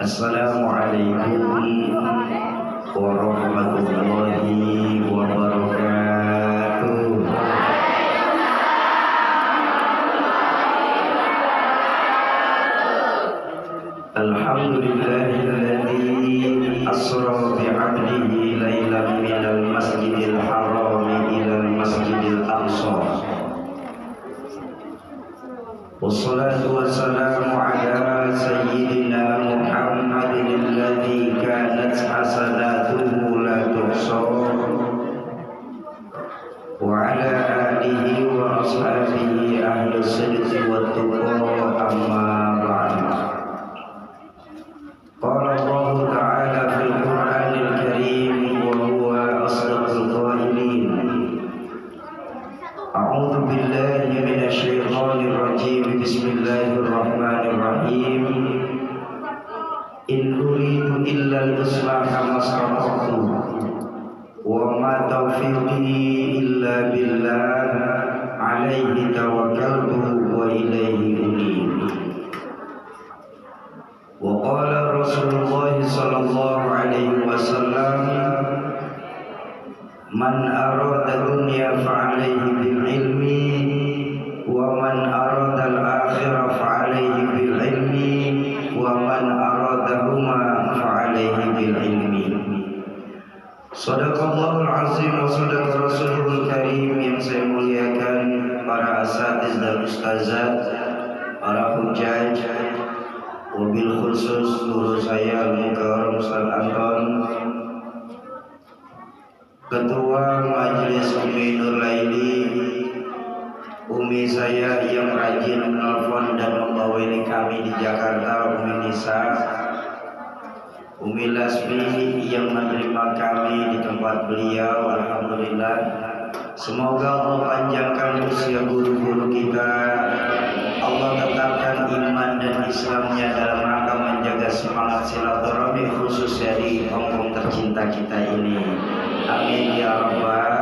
Assalamualaikum warahmatullahi wabarakatuh. Alhamdulillahilladzi asra bi'abdihi lailan minal masjidil haram ilal masjidil aqsa. Wassalatu wassalamu ala sayyidina Muhammadin alladzi kanat hasanatuhu la tuhsa wa ala alihi wa ashabihi ahli sidqi wa tuqa amma ba'd. Qala Allah ta'ala fil Qur'anil Karim wa huwa asdaqul qailin. A'udzu billahi minasy syaithanir rajim. Bismillahirrahmanirrahim. In uridu illa al-islaha mastata'tu wa ma taufiqi illa billah alaihi tawakkaltu wa ilaihi unib. Wa qala Rasulullah sallallahu alaihi wasallam, man arada dunya fa'alaihi bil ilmi wa man arada al-akhirah fa'alaihi bil ilmi wa man aradahuma fa'alaihi bil ilmi. Shadaqallahul azim wa shadaqa rasulul karim. Yang saya muliakan para asatiz dan ustazat, para hujaj, wabil khusus guru saya Al-Mukarram Ustaz Anton, Ketua Majelis Umi Nur Laili, Umi saya yang rajin menelpon dan membawani kami di Jakarta, Umi Nisa, Umi Lasmi yang menerima kami di tempat beliau. Alhamdulillah. Semoga Allah panjangkan usia guru-guru kita, Allah tetapkan iman dan Islamnya dalam rangka menjaga semangat silaturahmi khususnya di Hongkong tercinta kita ini. Amin ya rabbal.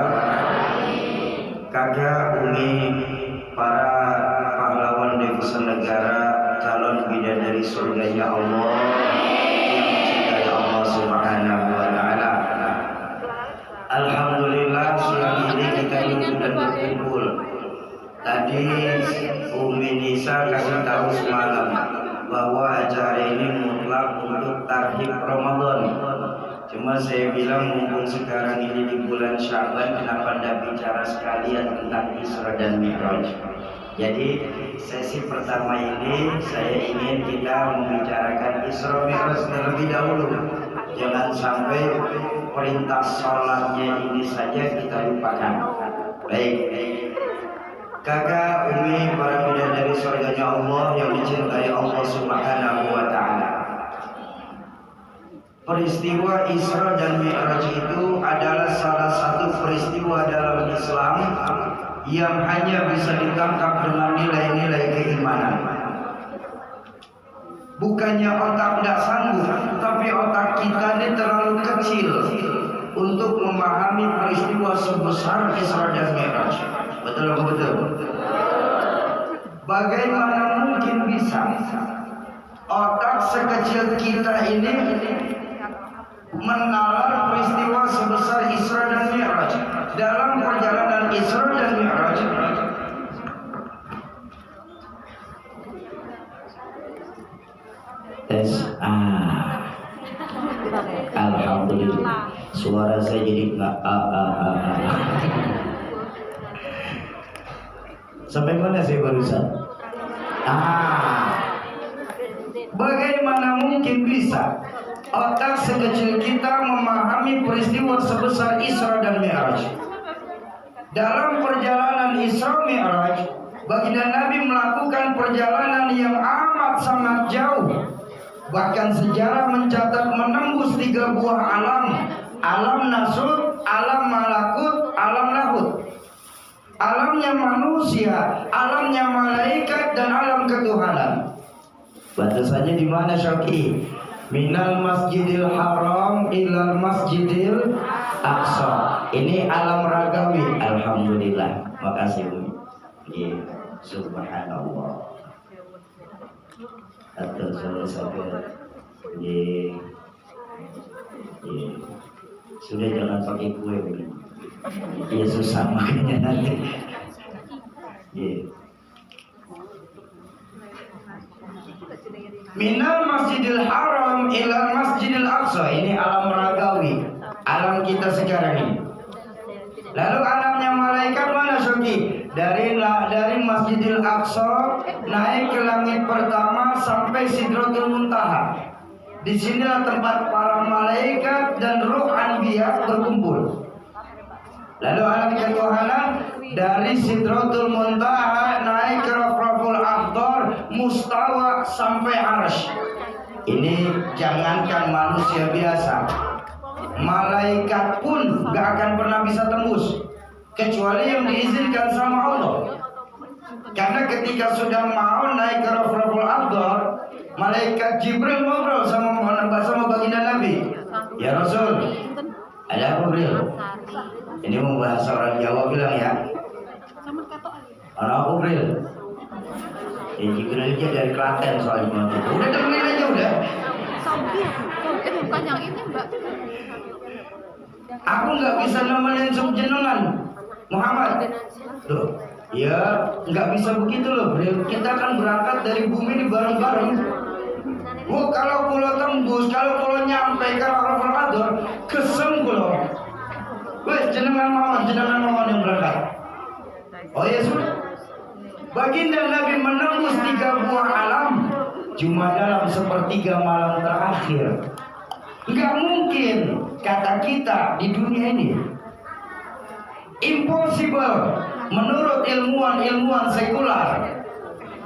Kakak, Umi, para pahlawan devisa negara, calon bidadari surganya Allah yang dicintai Allah Subhanahu wa ta'ala. Alhamdulillah siang ini kita hidup dan berkumpul. Tadi Umi Nisa kasih tahu semalam bahwa acara ini mutlak untuk tarhib Ramadan. Cuma saya bilang mumpung sekarang ini di bulan Sya'ban, kenapa tidak bicara sekalian tentang Isra dan Mi'raj. Jadi sesi pertama ini saya ingin kita membicarakan Isra Mi'raj terlebih dahulu. Jangan sampai perintah sholatnya ini saja kita lupakan. Baik. Kakak, Umi, para bidadari surganya Allah yang dicintai Allah Subhanahu wa ta'ala. Peristiwa Isra dan Mi'raj itu adalah salah satu peristiwa dalam Islam yang hanya bisa ditangkap dengan nilai-nilai keimanan. Bukannya otak tidak sanggup, tapi otak kita ini terlalu kecil untuk memahami peristiwa sebesar Isra dan Mi'raj. Betul atau betul? Bagaimana mungkin bisa otak sekecil kita ini menalar peristiwa sebesar Isra dan Mi'raj? Dalam perjalanan Isra dan Mi'raj, tes alhamdulillah, suara saya jadi nggak sampai mana saya barusan? Bagaimana mungkin bisa otak sekecil kita memahami peristiwa sebesar Isra dan Mi'raj? Dalam perjalanan Isra Mi'raj, baginda Nabi melakukan perjalanan yang amat sangat jauh. Bahkan sejarah mencatat menembus 3 buah alam. Alam nasut, alam malakut, alam lahut. Alamnya manusia, alamnya malaikat, dan alam ketuhanan. Baca saja di mana Syaki? Minal masjidil haram ilal masjidil aqsa. Ini alam ragawi. Alhamdulillah. Makasih Umi. Subhanallah. Atau salah satu Ye. Ye. Sudah jangan pakai kue begini. Ya susah makanya nanti. Ye. Minal Masjidil Haram ilal Masjidil Aqsa. Ini alam ragawi, alam kita sekarang ini. Lalu alamnya malaikat mana Soki? Dari Masjidil Aqsa naik ke langit pertama sampai Sidratul Muntaha. Di sinilah tempat para malaikat dan ruh anbiya berkumpul. Lalu alam ketuhanan dari Sidratul Muntaha naik ke Rafraful Akhdar, Mustawa sampai Arsy. Ini jangankan manusia biasa, malaikat pun gak akan pernah bisa tembus kecuali yang diizinkan sama Allah. Karena ketika sudah mau naik ke Rafraful Akhdar, malaikat Jibril ngobrol sama baginda Nabi. Ya Rasul, ada apa Jibril? Ini mau bahasa orang Jawa bilang ya. Orang apa Jibril? Jibril aja dari Klaten soalnya. Udah dengerin aja udah. Bukan yang ini Mbak. Aku nggak bisa nemenin jenengan Muhammad. Tuh, ya nggak bisa begitu loh. Kita kan berangkat dari bumi ini bareng-bareng. Kalau pulau tembus, kalau pulau nyampe ke Rafraful Akhdar, kesem pulau. Wes jenengan mawon yang berangkat. Oh ya sudah. Baginda Nabi menembus 3 buah alam cuma dalam sepertiga malam terakhir. Enggak mungkin kata kita di dunia ini. Impossible menurut ilmuwan sekular.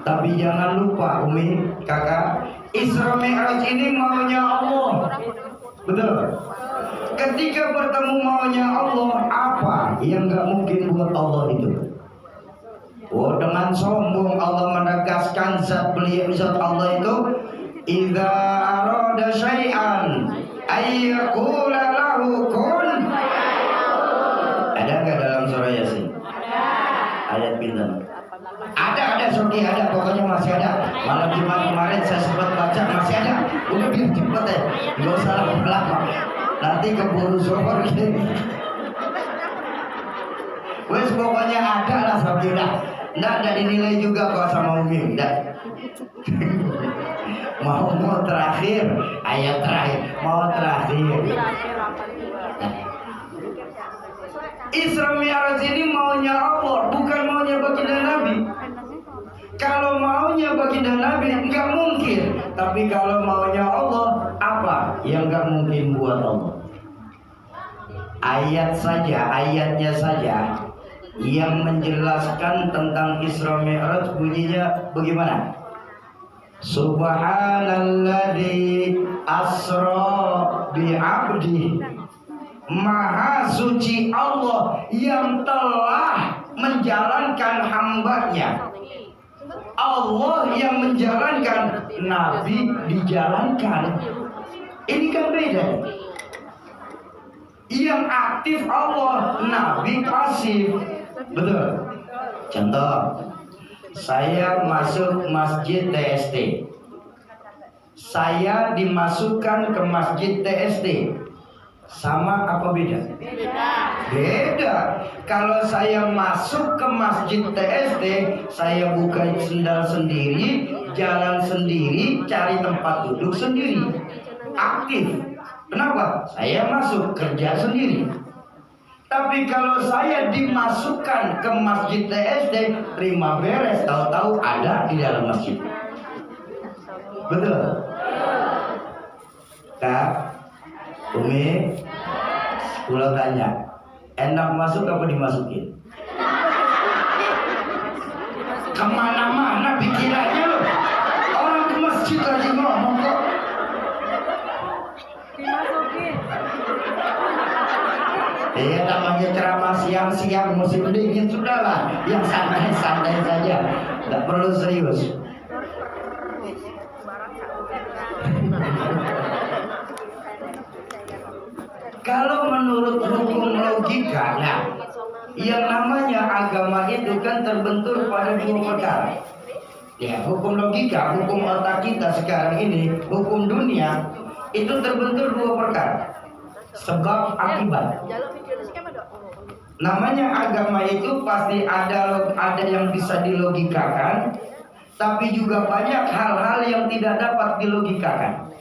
Tapi jangan lupa Umi, kakak, Isra Mi'raj ini maunya Allah. Betul. Ketika bertemu maunya Allah, apa yang gak mungkin buat Allah itu? Oh, dengan sombong Allah menegaskan zat Allah itu, idza arada syai'an ayyaqula lahu kun. Ada nggak dalam surah Yasin? Ayat pinten? Ada Soki, ada, pokoknya masih ada. Malam Jumat kemarin saya sempat baca, masih ada. Udah biar cepet ya, nggak usah lama-lama. Nanti keburu zuhur gini. Wes pokoknya ada lah Soki, nggak ada dinilai juga kok sama Umi, nggak. mau terakhir, ayat terakhir, mau terakhir. Isra Mi'raj ini maunya Allah, bukan maunya baginda Nabi. Kalau maunya baginda Nabi nggak mungkin, tapi kalau maunya Allah, apa yang nggak mungkin buat Allah? Ayatnya saja yang menjelaskan tentang Isra Mi'raj bunyinya bagaimana? Subhanalladzi asra bi'abdi. Maha suci Allah yang telah menjalankan hambanya. Allah yang menjalankan, Nabi dijalankan. Ini kan beda. Yang aktif Allah, Nabi pasif. Betul. Contoh, saya masuk masjid TST. Saya dimasukkan ke masjid TST. Sama apa beda? Beda. Kalau saya masuk ke masjid TST, saya buka sendal sendiri, jalan sendiri, cari tempat duduk sendiri. Aktif. Kenapa? Saya masuk kerja sendiri. Tapi kalau saya dimasukkan ke masjid TST, terima beres, tahu-tahu ada di dalam masjid. Betul? Kak, Umi, pulau tanya, enak masuk apa dimasukin? Kemana-mana pikirannya loh. Orang ke masjid lagi ngomong kok. Dimasukin. Ya namanya ceramah siang-siang musim dingin, sudahlah, yang santai-santai saja, nggak perlu serius. Kalau menurut hukum logika, yang namanya agama itu kan terbentur pada 2 perkara. Ya, hukum logika, hukum otak kita sekarang ini, hukum dunia itu terbentur dua perkara, sebab akibat. Namanya agama itu pasti ada yang bisa dilogikakan, tapi juga banyak hal-hal yang tidak dapat dilogikakan.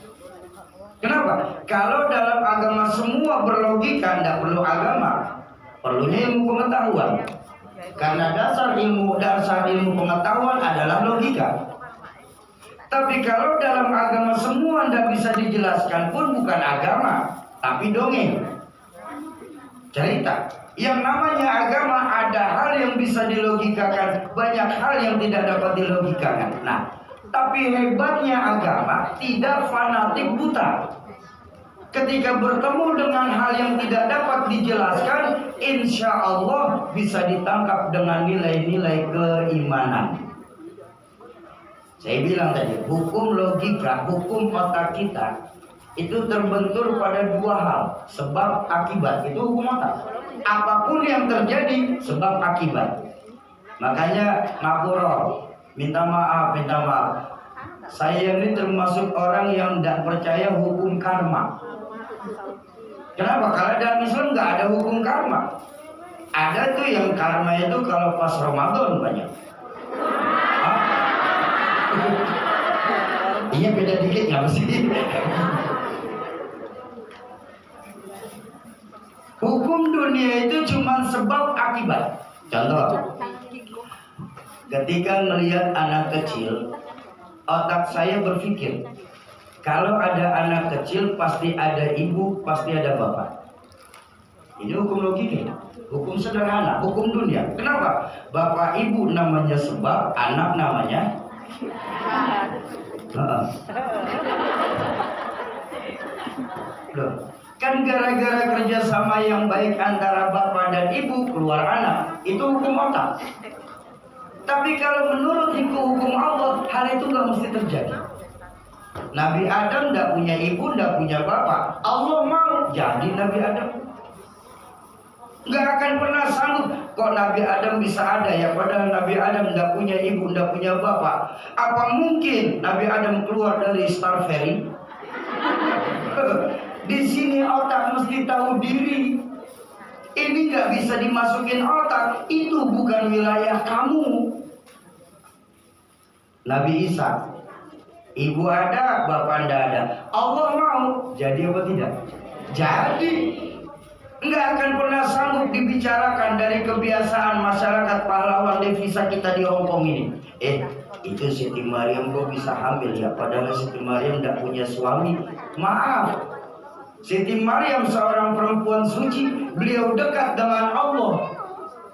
Kenapa? Kalau dalam agama semua berlogika, tidak perlu agama, perlunya ilmu pengetahuan. Karena dasar ilmu pengetahuan adalah logika. Tapi kalau dalam agama semua tidak bisa dijelaskan pun bukan agama, tapi dongeng, cerita. Yang namanya agama ada hal yang bisa dilogikakan, banyak hal yang tidak dapat dilogikakan. Nah, tapi hebatnya agama tidak fanatik buta. Ketika bertemu dengan hal yang tidak dapat dijelaskan, insya Allah bisa ditangkap dengan nilai-nilai keimanan. Saya bilang tadi, hukum logika, hukum otak kita itu terbentur pada dua hal, sebab akibat. Itu hukum otak. Apapun yang terjadi, sebab akibat. Makanya ngapura, minta maaf. Saya ini termasuk orang yang tidak percaya hukum karma. Kenapa? Kalau dalam Islam nggak ada hukum karma. Ada tuh yang karma itu kalau pas Ramadan banyak. Iya, beda dikit nggak sih? Hukum dunia itu cuma sebab akibat. Contoh, ketika melihat anak kecil, otak saya berpikir, kalau ada anak kecil pasti ada ibu, pasti ada bapak. Ini hukum logika, hukum sederhana, hukum dunia. Kenapa? Bapak ibu namanya sebab, anak namanya Loh, kan gara-gara kerjasama yang baik antara bapak dan ibu keluar anak. Itu hukum otak. Tapi kalau menurut hukum Allah, hal itu nggak mesti terjadi. Nabi Adam tidak punya ibu, tidak punya bapak. Allah mau jadi Nabi Adam. Nggak akan pernah sanggup. Kok Nabi Adam bisa ada ya? Padahal Nabi Adam tidak punya ibu, tidak punya bapak. Apa mungkin Nabi Adam keluar dari Star Ferry? Di sini otak mesti tahu diri. Ini nggak bisa dimasukin otak. Itu bukan wilayah kamu. Nabi Isa, ibu ada, bapak tidak ada. Allah mau jadi apa tidak? Jadi. Nggak akan pernah sanggup dibicarakan dari kebiasaan masyarakat pahlawan devisa kita di Hongkong ini. Itu Siti Maryam kok bisa hamil ya? Padahal Siti Maryam tidak punya suami. Maaf, Siti Maryam seorang perempuan suci, beliau dekat dengan Allah.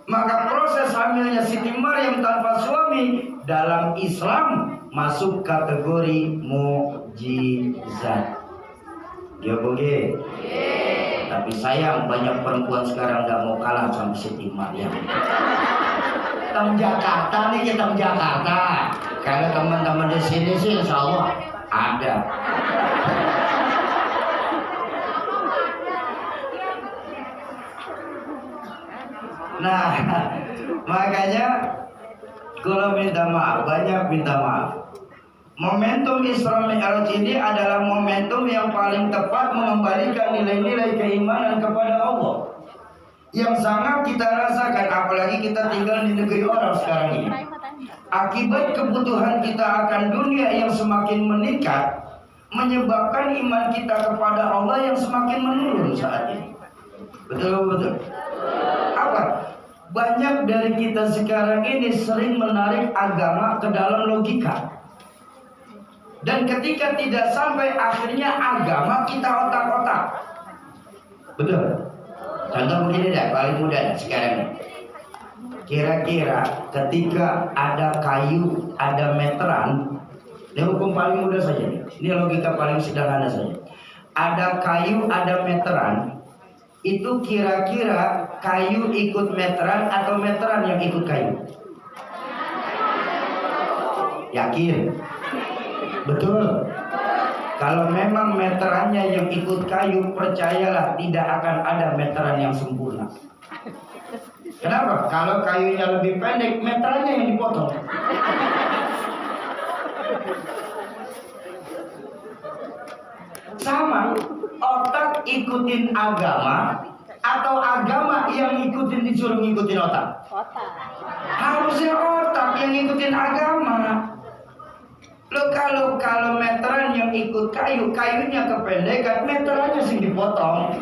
Maka proses hamilnya Siti Maryam tanpa suami dalam Islam masuk kategori mukjizat. Ya boleh. Tapi sayang banyak perempuan sekarang nggak mau kalah sama Siti Maryam. Tem Jakarta nih, kita Jakarta. Kalau teman-teman di sini sih insya Allah ada. Nah, makanya kalau minta maaf, banyak minta maaf. Momentum Isra Mi'raj ini adalah momentum yang paling tepat mengembalikan nilai-nilai keimanan kepada Allah, yang sangat kita rasakan, apalagi kita tinggal di negeri orang sekarang ini. Akibat kebutuhan kita akan dunia yang semakin meningkat, menyebabkan iman kita kepada Allah yang semakin menurun saat ini. Betul. Apa? Banyak dari kita sekarang ini sering menarik agama ke dalam logika. Dan ketika tidak sampai, akhirnya agama kita otak-otak. Betul. Contoh begini dah, paling mudah sekarang nih. Kira-kira ketika ada kayu, ada meteran, ini hukum paling mudah saja nih. Ini logika paling sederhana saja. Ada kayu, ada meteran, itu kira-kira kayu ikut meteran atau meteran yang ikut kayu? Yakin? Betul. Kalau memang meterannya yang ikut kayu, percayalah tidak akan ada meteran yang sempurna. Kenapa? Kalau kayunya lebih pendek, meterannya yang dipotong. Sama, otak ikutin agama atau agama yang ikutin disuruh ngikutin otak? Harusnya otak yang ngikutin agama. Lo kalau meteran yang ikut kayu, kayunya kependekan, meterannya sih dipotong.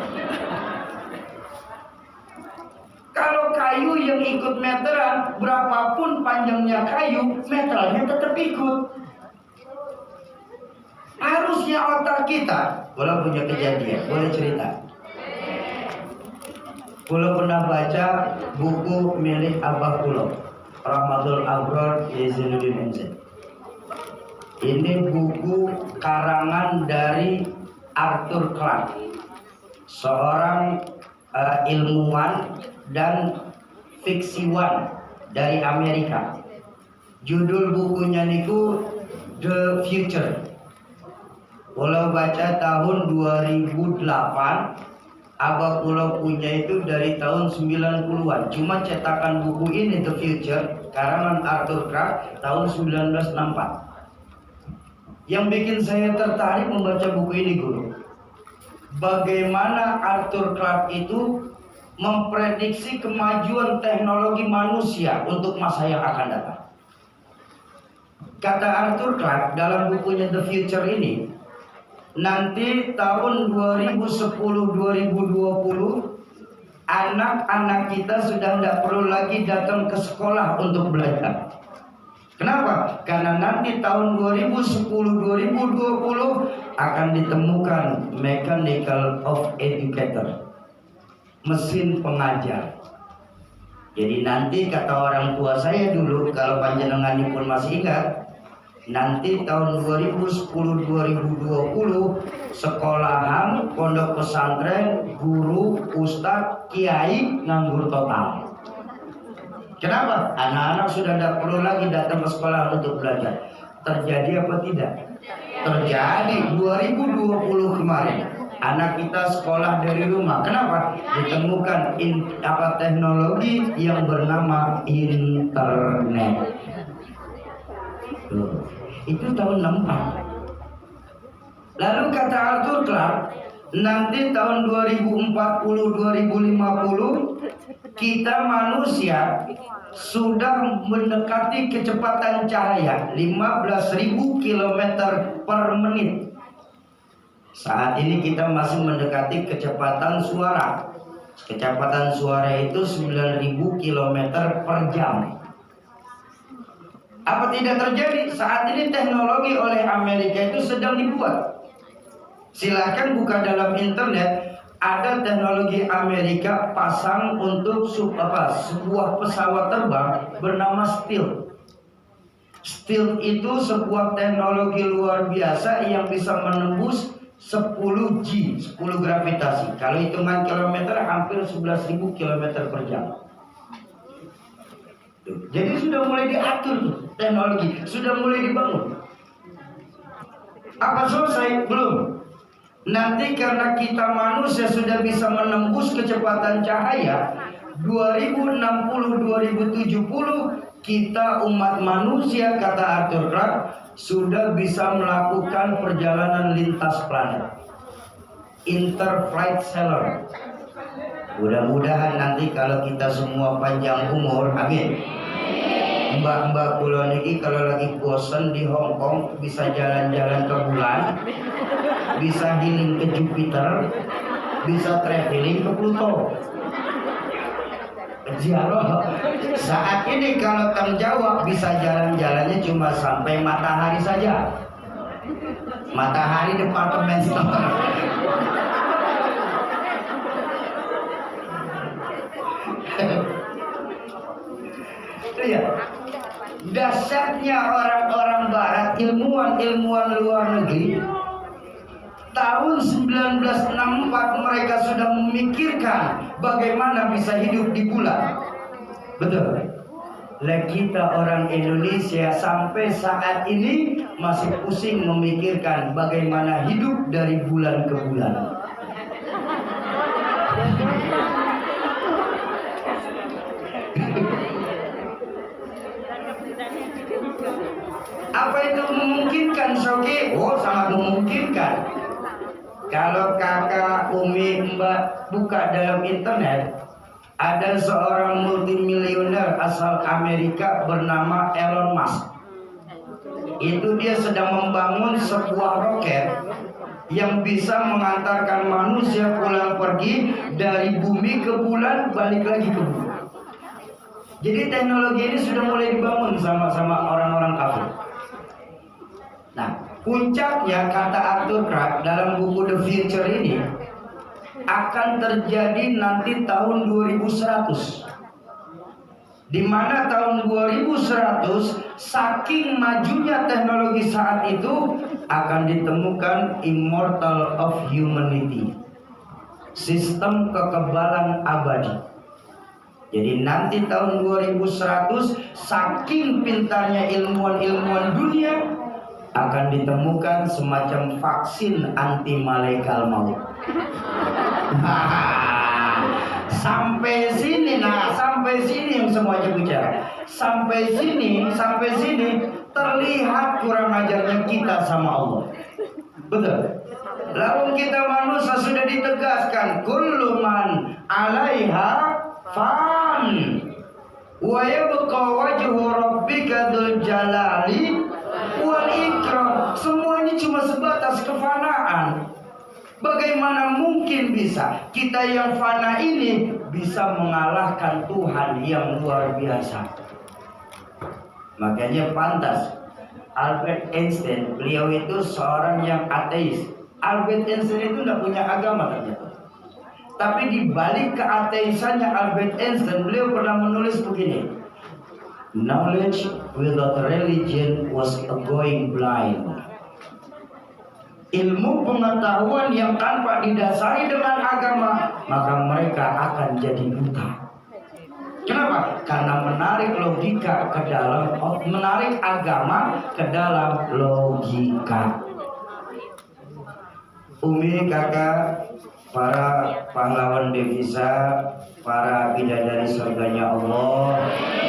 Kalau kayu yang ikut meteran, berapapun panjangnya kayu, meterannya tetap ikut. Harusnya otak kita, kalau punya kejadian, boleh cerita. Pulau pernah baca buku milik Abah Pulau, Rahmatul Abror Yazidudin MZ. Ini buku karangan dari Arthur Clarke, seorang ilmuwan dan fiksiwan dari Amerika. Judul bukunya niku The Future. Pulau baca tahun 2008, Abah Pulau punya itu dari tahun 90-an. Cuma cetakan buku ini The Future karangan Arthur Clarke tahun 1964. Yang bikin saya tertarik membaca buku ini, guru, bagaimana Arthur Clarke itu memprediksi kemajuan teknologi manusia untuk masa yang akan datang. Kata Arthur Clarke dalam bukunya The Future ini, nanti tahun 2010-2020 anak-anak kita sudah tidak perlu lagi datang ke sekolah untuk belajar. Kenapa? Karena nanti tahun 2010-2020 akan ditemukan mechanical of educator, mesin pengajar. Jadi nanti kata orang tua saya dulu, kalau panjenengan pun masih ingat, nanti tahun 2010-2020 sekolahan, pondok pesantren, guru, ustadz, kiai nganggur total. Kenapa? Anak-anak sudah tidak perlu lagi datang ke sekolah untuk belajar. Terjadi apa tidak? Terjadi. 2020 kemarin anak kita sekolah dari rumah. Kenapa? Ditemukan teknologi yang bernama internet. Itu tahun 64. Lalu kata Arthur Clarke, nanti tahun 2040-2050 kita manusia sudah mendekati kecepatan cahaya 15.000 km per menit. Saat ini kita masih mendekati kecepatan suara. Kecepatan suara itu 9.000 km per jam. Apa tidak terjadi? Saat ini teknologi oleh Amerika itu sedang dibuat. Silakan buka dalam internet, ada teknologi Amerika pasang untuk sebuah pesawat terbang bernama Stealth. Stealth itu sebuah teknologi luar biasa yang bisa menembus 10 G, 10 gravitasi. Kalau hitungan kilometer hampir 11.000 km per jam. Jadi sudah mulai diatur teknologi, sudah mulai dibangun. Apa selesai? Belum. Nanti karena kita manusia sudah bisa menembus kecepatan cahaya 2060-2070, kita umat manusia, kata Arthur Clarke, sudah bisa melakukan perjalanan lintas planet, interflight sailor. Mudah-mudahan nanti kalau kita semua panjang umur, amin. Mbak-mbak kula niki kalau lagi bosan di Hong Kong bisa jalan-jalan ke bulan, bisa healing ke Jupiter, bisa traveling ke Pluto. Ziarah. Saat ini kalau Kang Jawa bisa jalan-jalannya cuma sampai matahari saja. Matahari departemen store. Ya. Dasarnya orang-orang barat, ilmuwan-ilmuwan luar negeri, tahun 1964 mereka sudah memikirkan bagaimana bisa hidup di bulan. Betul. Lah kita orang Indonesia sampai saat ini masih pusing memikirkan bagaimana hidup dari bulan ke bulan. Apa itu Soki? Oh, sangat memungkinkan. Kalau kakak, umi, mbak buka dalam internet, ada seorang multimilioner asal Amerika bernama Elon Musk. Itu dia sedang membangun sebuah roket yang bisa mengantarkan manusia pulang pergi dari bumi ke bulan, balik lagi ke bumi. Jadi teknologi ini sudah mulai dibangun sama-sama orang-orang kafir. Nah, puncaknya kata Arthur Clarke dalam buku The Future ini akan terjadi nanti tahun 2100. Di mana tahun 2100 saking majunya teknologi saat itu akan ditemukan immortal of humanity, sistem kekebalan abadi. Jadi nanti tahun 2100 saking pintarnya ilmuwan-ilmuwan dunia akan ditemukan semacam vaksin anti malaikat maut. Sampai sini yang semuanya bicara. Sampai sini terlihat kurang ajarnya kita sama Allah. Betul. Lalu kita manusia sudah ditegaskan kullu man 'alaiha fan wa yabqa wajhu rabbika dzul jalali wal ikram. Semua ini cuma sebatas kefanaan. Bagaimana mungkin bisa kita yang fana ini bisa mengalahkan Tuhan yang luar biasa? Makanya pantas Albert Einstein, beliau itu seorang yang ateis. Albert Einstein itu tidak punya agama ternyata. Tapi di balik keateisannya Albert Einstein, beliau pernah menulis begini: knowledge without religion was going blind. Ilmu pengetahuan yang tanpa didasari dengan agama, maka mereka akan jadi buta. Kenapa? Karena menarik logika ke dalam, menarik agama ke dalam logika. Umi, kakak, para pahlawan devisa, para bidadari surganya Allah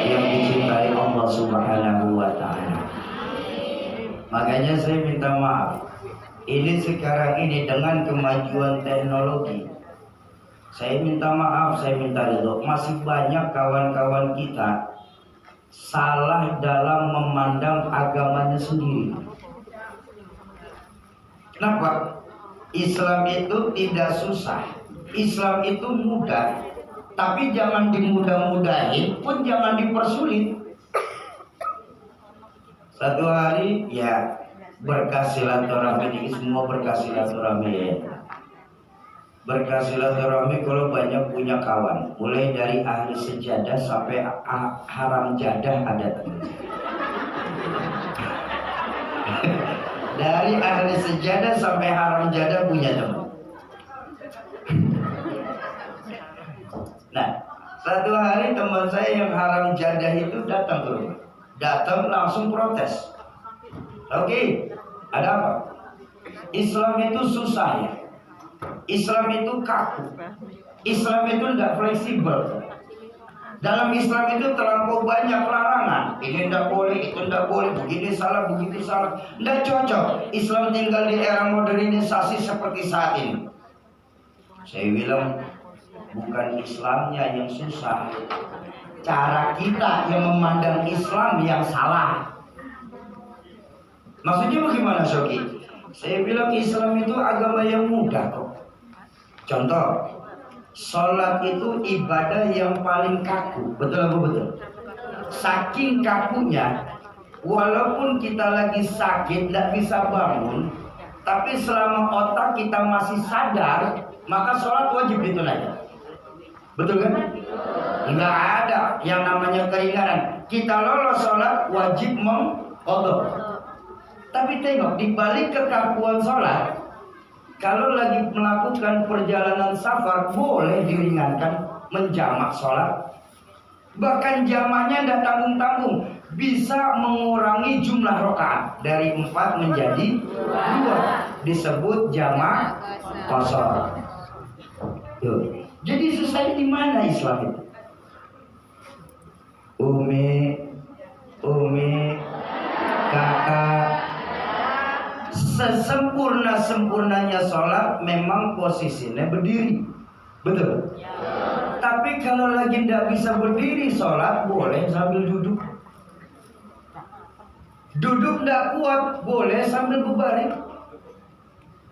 yang dicintai Allah Subhanahu wa Ta'ala. Makanya saya minta maaf. Ini sekarang ini dengan kemajuan teknologi, saya minta maaf, saya minta ridho, masih banyak kawan-kawan kita salah dalam memandang agamanya sendiri. Kenapa? Islam itu tidak susah, Islam itu mudah, tapi jangan dimudah-mudahin pun jangan dipersulit. Satu hari ya berkah silaturahmi ini semua berkah silaturahmi ya. Berkah silaturahmi kalau banyak punya kawan, mulai dari ahli sejadah sampai haram jadah ada teman. Dari ahli sejadah sampai haram jadah punya teman. Nah, satu hari teman saya yang haram jadah itu datang ke rumah, datang langsung protes. Oke, ada apa? Islam itu susah ya. Islam itu kaku. Islam itu tidak fleksibel. Dalam Islam itu terlampau banyak larangan. Ini tidak boleh, itu tidak boleh, begini salah, begitu salah. Tidak cocok. Islam tinggal di era modernisasi seperti saat ini. Saya bilang, bukan Islamnya yang susah, cara kita yang memandang Islam yang salah. Maksudnya bagaimana, Soki? Saya bilang Islam itu agama yang mudah kok. Contoh, sholat itu ibadah yang paling kaku. Betul apa betul? Saking kakunya, walaupun kita lagi sakit, tidak bisa bangun, tapi selama otak kita masih sadar, maka sholat wajib ditunaikan. Betul kan? Enggak ada yang namanya keringanan. Kita lolos sholat wajib mengqadha. Tapi tengok, di balik kekakuan sholat, kalau lagi melakukan perjalanan safar, boleh diringankan menjamak sholat. Bahkan jamaknya tidak tanggung-tanggung, bisa mengurangi jumlah rakaat dari 4 menjadi 2. Disebut jamak qashar. Jadi susah di mana Islam itu? Umi, kakak, Sempurna-sempurnanya sholat memang posisinya berdiri. Betul? Ya. Tapi kalau lagi tidak bisa berdiri sholat, boleh sambil duduk. Duduk tidak kuat, boleh sambil berbaring.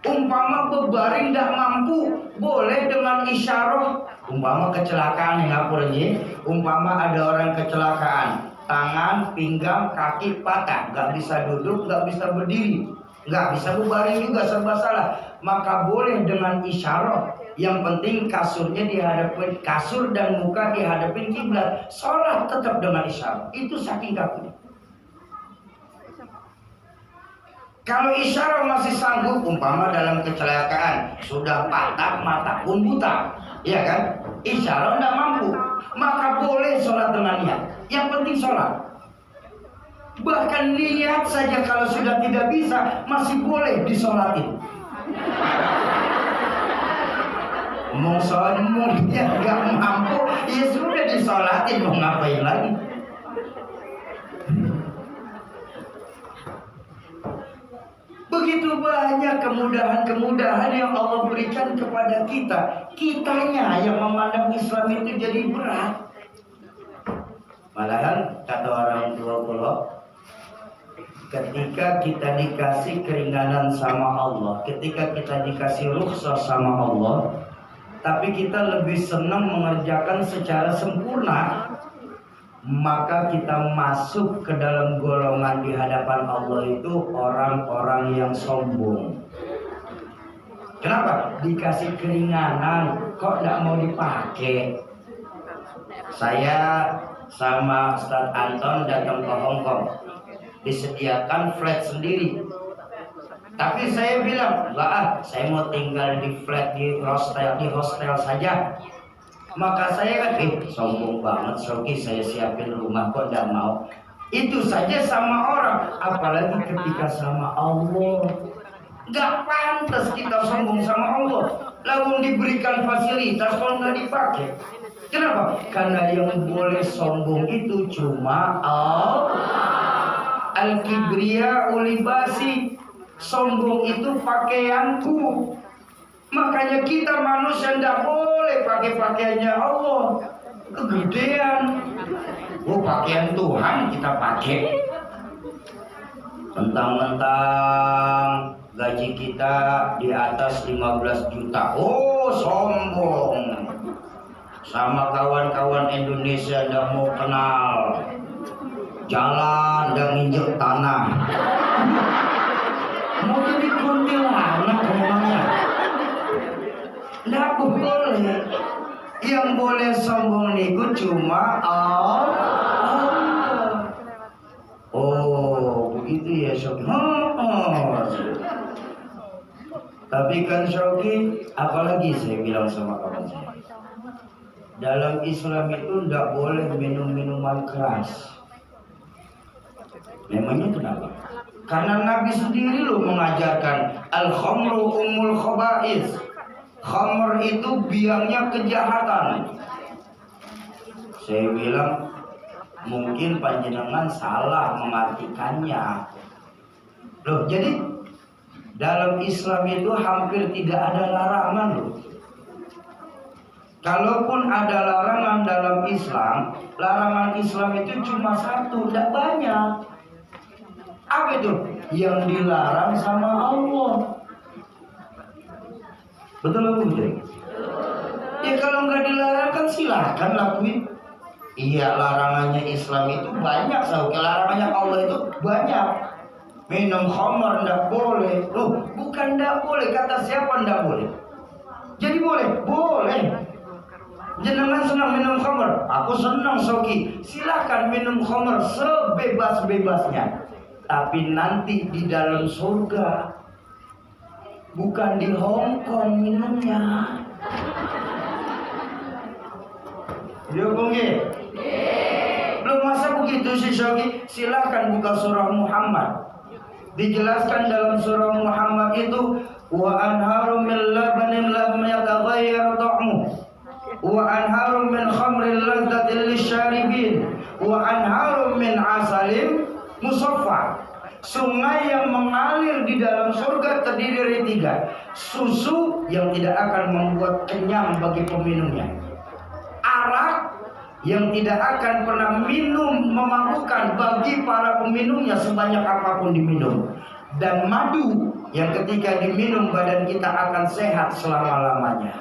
Umpama berbaring tidak mampu, boleh dengan isyarah. Umpama kecelakaan yang ngapur aja. Umpama ada orang kecelakaan, tangan, pinggang, kaki patah, nggak bisa duduk, nggak bisa berdiri, nggak bisa berbaring juga, serba salah. Maka boleh dengan isyarah. Yang penting kasurnya dihadapin, kasur dan muka dihadapin kiblat. Sholat tetap dengan isyarah. Itu saking kakunya. Kalau isyarah masih sanggup, umpama dalam kecelakaan sudah patah, mata pun buta, ya kan? Isyarah tidak mampu, maka boleh sholat dengan niat. Yang penting sholat. Bahkan niat saja kalau sudah tidak bisa masih boleh disolatin. Mau sholat dia nggak mampu, ya sudah disolatin, mau ngapain lagi? Begitu banyak kemudahan-kemudahan yang Allah berikan kepada kita. Kitanya yang memandang Islam itu jadi berat. Malahan kata orang tua kalau ketika kita dikasih keringanan sama Allah, ketika kita dikasih rukhsah sama Allah, tapi kita lebih senang mengerjakan secara sempurna, maka kita masuk ke dalam golongan di hadapan Allah itu orang-orang yang sombong. Kenapa? Dikasih keringanan kok tidak mau dipakai. Saya sama Ustaz Anton datang ke Hong Kong, disediakan flat sendiri. Tapi saya bilang, saya mau tinggal di flat di hostel saja. Maka saya kan, sombong banget Soki, saya siapin rumah kok tidak mau. Itu saja sama orang, apalagi ketika sama Allah. Gak pantas kita sombong sama Allah. Lalu diberikan fasilitas kalau nggak dipakai. Kenapa? Karena yang boleh sombong itu cuma Allah. Al-kibriya ulibasi. Sombong itu pakaianku. Makanya kita manusia tidak boleh pakai pakaiannya Allah. Kegedean. Pakaian Tuhan kita pakai. Mentang-mentang gaji kita di atas 15 juta. Sombong. Sama kawan-kawan Indonesia tidak mau kenal. Jalan dan nginjek tanah. Mau jadi kuntilanak memangnya. Tidak boleh. Yang boleh sombong niku cuma Allah. Begitu ya Syauqi. Tapi kan Syauqi, apalagi saya bilang sama kawan saya, dalam Islam itu tidak boleh minum minuman keras. Memangnya kenapa? Karena Nabi sendiri loh mengajarkan al-khamru ummul khaba'is. Khamr itu biangnya kejahatan. Saya bilang mungkin panjenengan salah mengartikannya. Loh, jadi dalam Islam itu hampir tidak ada larangan loh. Kalaupun ada larangan dalam Islam, larangan Islam itu cuma satu, tidak banyak. Apa itu? Yang dilarang sama Allah. Betul apa betul? Ya kalau nggak dilarang kan silahkan lakuin. Iya, larangannya Islam itu banyak, larangannya Allah itu banyak. Minum khamar ndak boleh. Loh, bukan ndak boleh, kata siapa ndak boleh? Jadi boleh? Boleh. Jenengan senang minum khamar? Aku senang Soki. Silahkan minum khamar sebebas-bebasnya. Tapi nanti di dalam surga, bukan di Hong Kong minumnya. Dihukum ya? Belum masa begitu sih Syauqi. Silahkan buka surah Muhammad. Dijelaskan dalam surah Muhammad itu, wa anharum min labanin lam yataghayyar ta'muhu, wa anharum min khamrin ladzatin lisyaribin, wa anharum min asalin musaffa. Sungai yang mengalir di dalam surga terdiri dari 3. Susu yang tidak akan membuat kenyang bagi peminumnya. Arak yang tidak akan pernah memabukkan bagi para peminumnya sebanyak apapun diminum. Dan madu yang ketika diminum badan kita akan sehat selama-lamanya.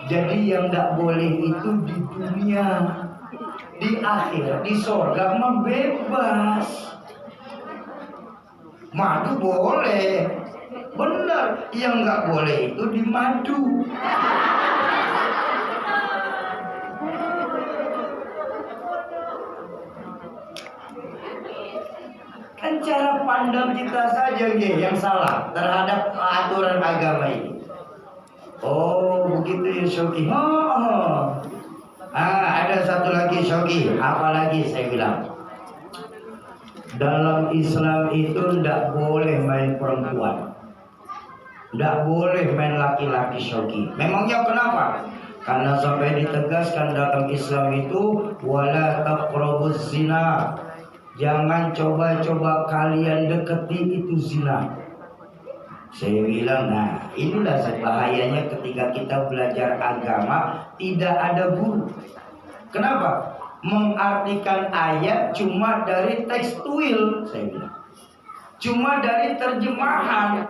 Jadi yang gak boleh itu di dunia, di akhir, di surga mah bebas. Madu boleh, benar. Yang gak boleh itu di madu. Kan cara pandang kita saja yang salah terhadap aturan agama ini. Oh begitu ya Shoki. Ada satu lagi Shoki. Apa lagi saya bilang? Dalam Islam itu tidak boleh main perempuan, tidak boleh main laki-laki Shoki. Memangnya kenapa? Karena sampai ditegaskan dalam Islam itu wala taqrabuz zina. Jangan coba-coba kalian deketi itu zina. Saya bilang, nah inilah bahayanya ketika kita belajar agama tidak ada guru. Kenapa? Mengartikan ayat cuma dari tekstual, saya bilang. Cuma dari terjemahan.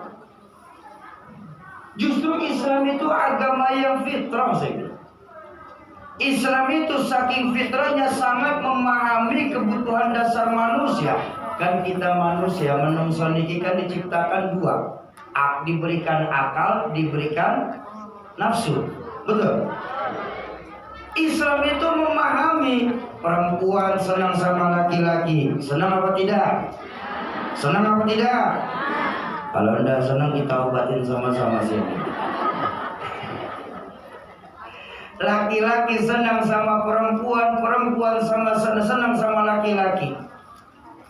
Justru Islam itu agama yang fitrah, saya bilang. Islam itu saking fitrahnya sangat memahami kebutuhan dasar manusia. Kan kita manusia menungso niki kan diciptakan 2. Diberikan akal, diberikan nafsu. Betul. Islam itu memahami perempuan senang sama laki-laki. Senang apa tidak? Senang apa tidak? Kalau anda senang kita obatin sama-sama sini. Laki-laki senang sama perempuan, perempuan senang sama laki-laki.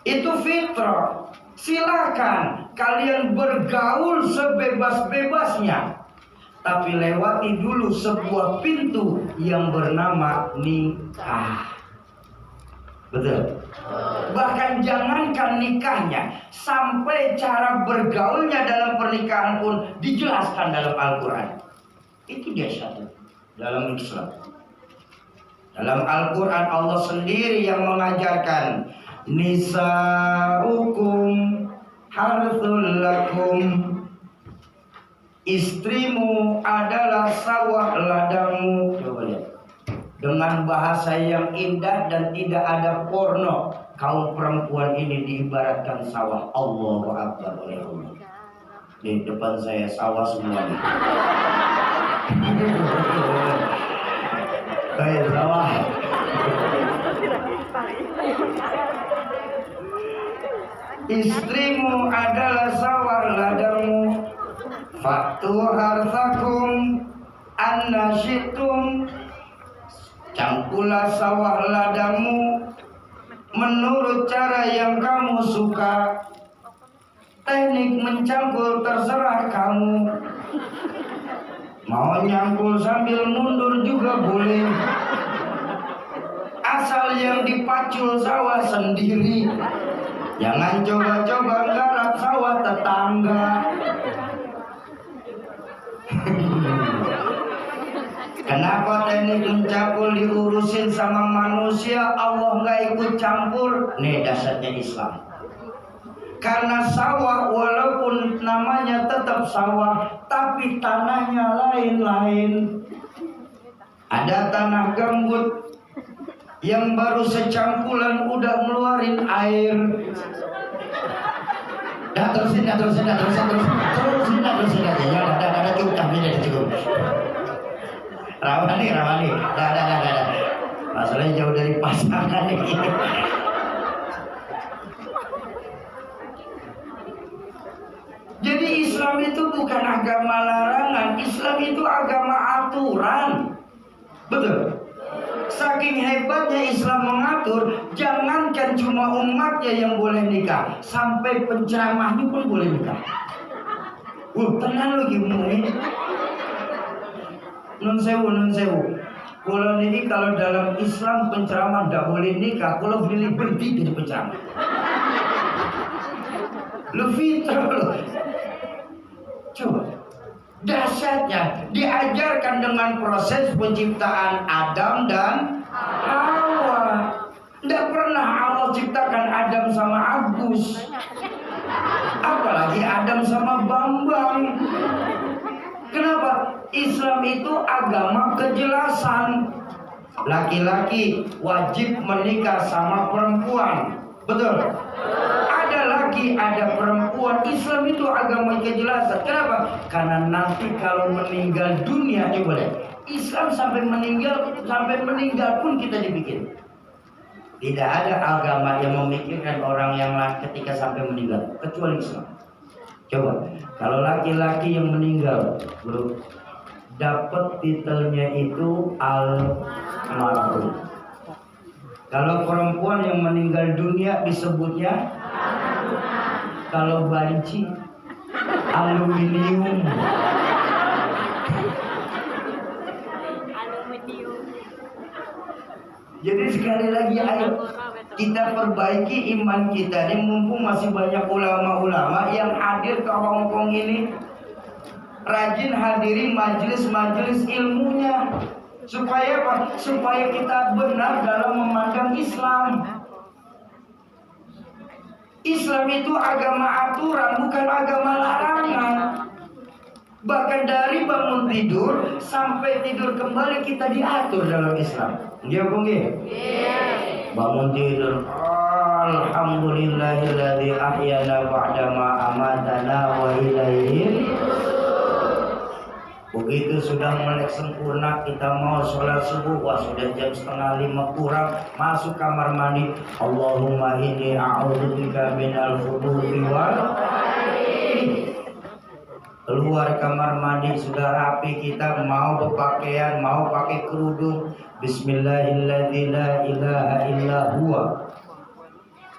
Itu fitrah. Silakan kalian bergaul sebebas-bebasnya, tapi lewati dulu sebuah pintu yang bernama nikah. Betul. Bahkan jangankan nikahnya, sampai cara bergaulnya dalam pernikahan pun dijelaskan dalam Al-Quran. Itu dia satu dalam Islam. Dalam Al-Quran Allah sendiri yang mengajarkan nisaukum harthul lakum. Istrimu adalah sawah ladangmu. Coba lihat. Dengan bahasa yang indah dan tidak ada porno, kaum perempuan ini diibaratkan sawah. Allahu Akbar. Di depan saya sawah semua nih. Kayak sawah. Istrimu adalah sawah ladangmu. Faktu harsakum anna syi'tum. Cangkulah sawah ladangmu menurut cara yang kamu suka. Teknik mencangkul terserah kamu. Mau nyangkul sambil mundur juga boleh. Asal yang dipacul sawah sendiri. Jangan coba-coba garap sawah tetangga. Kenapa teknik mencangkul diurusin sama manusia, Allah nggak ikut campur? Nih dasarnya Islam. Karena sawah walaupun namanya tetap sawah, tapi tanahnya lain-lain. Ada tanah gambut yang baru secangkulan udah ngeluarin air. Terusin aja. Ya, ada cukup ini cukup. Rawani. Masalahnya jauh dari pasangan ini. Jadi Islam itu bukan agama larangan, Islam itu agama aturan. Betul. Saking hebatnya Islam mengatur, jangankan cuma umatnya yang boleh nikah, sampai penceramahnya pun boleh nikah. Tenang lu gimana? Nun sewu. Kalau ini kalau dalam Islam penceramah tidak boleh nikah, kalau beli berhenti jadi penceramah. Lu fitrah lu. Coba. Dahsyatnya diajarkan dengan proses penciptaan Adam dan Hawa. Tidak pernah Allah ciptakan Adam sama Agus, apalagi Adam sama Bambang. Kenapa? Islam itu agama kejelasan. Laki-laki wajib menikah sama perempuan, betul? Ada perempuan. Islam itu agama kejelasan. Kenapa? Karena nanti kalau meninggal dunia, coba deh, Islam sampai meninggal pun kita dibikin. Tidak ada agama yang memikirkan orang yang ketika sampai meninggal kecuali Islam. Coba, kalau laki-laki yang meninggal, bro, dapat titelnya itu almarhum. Kalau perempuan yang meninggal dunia disebutnya, kalau banci, aluminium. Jadi sekali lagi ayo kita perbaiki iman kita ini, mumpung masih banyak ulama-ulama yang hadir ke Hongkong ini. Rajin hadiri majelis-majelis ilmunya. Supaya apa? Supaya kita benar dalam memandang Islam. Islam itu agama aturan, bukan agama larangan. Bahkan dari bangun tidur sampai tidur kembali kita diatur dalam Islam. Dia bunyi. Bangun tidur, alhamdulillahilladzi ahyana ba'dama amatana wa ilaihi. Begitu sudah melek sempurna, kita mau sholat subuh, wah sudah jam 4:30 kurang, masuk kamar mandi. Allahumma inni a'udzubika minal khubuthi wal keluar kamar mandi sudah rapi, kita mau berpakaian, mau pakai kerudung. Bismillahirrahmanirrahim, la ilaha illa huwa.